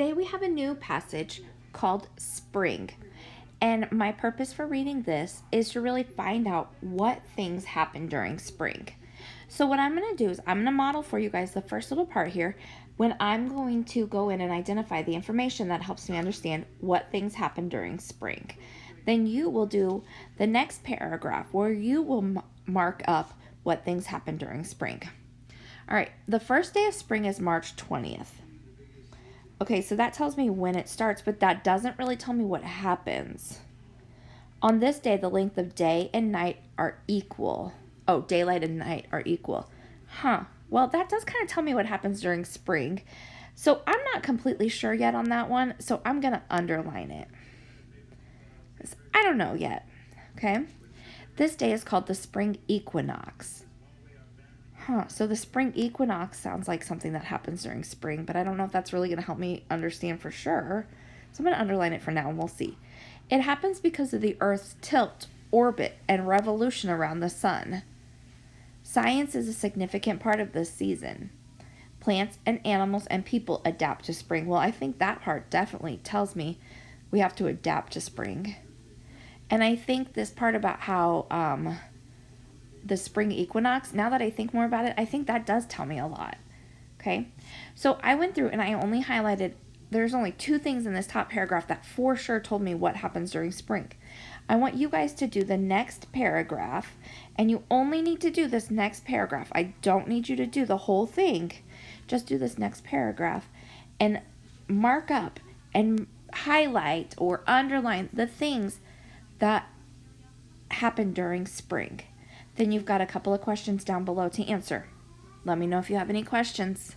Today we have a new passage called Spring. And my purpose for reading this is to really find out what things happen during spring. So what I'm going to do is I'm going to model for you guys the first little part here when I'm going to go in and identify the information that helps me understand what things happen during spring. Then you will do the next paragraph where you will mark up what things happen during spring. All right, the first day of spring is March 20th. Okay, so that tells me when it starts, but that doesn't really tell me what happens. On this day, the length of day and night are equal. Oh, daylight and night are equal. Well, that does kind of tell me what happens during spring. So I'm not completely sure yet on that one, so I'm going to underline it. I don't know yet. Okay? This day is called the spring equinox. So the spring equinox sounds like something that happens during spring, but I don't know if that's really going to help me understand for sure. So I'm going to underline it for now and we'll see. It happens because of the Earth's tilt, orbit, and revolution around the sun. Science is a significant part of this season. Plants and animals and people adapt to spring. Well, I think that part definitely tells me we have to adapt to spring. And I think this part about how the spring equinox, now that I think more about it, I think that does tell me a lot. Okay, so I went through and I only highlighted, there's only 2 things in this top paragraph that for sure told me what happens during spring. I want you guys to do the next paragraph, and you only need to do this next paragraph. I don't need you to do the whole thing. Just do this next paragraph and mark up and highlight or underline the things that happen during spring. Then you've got a couple of questions down below to answer. Let me know if you have any questions.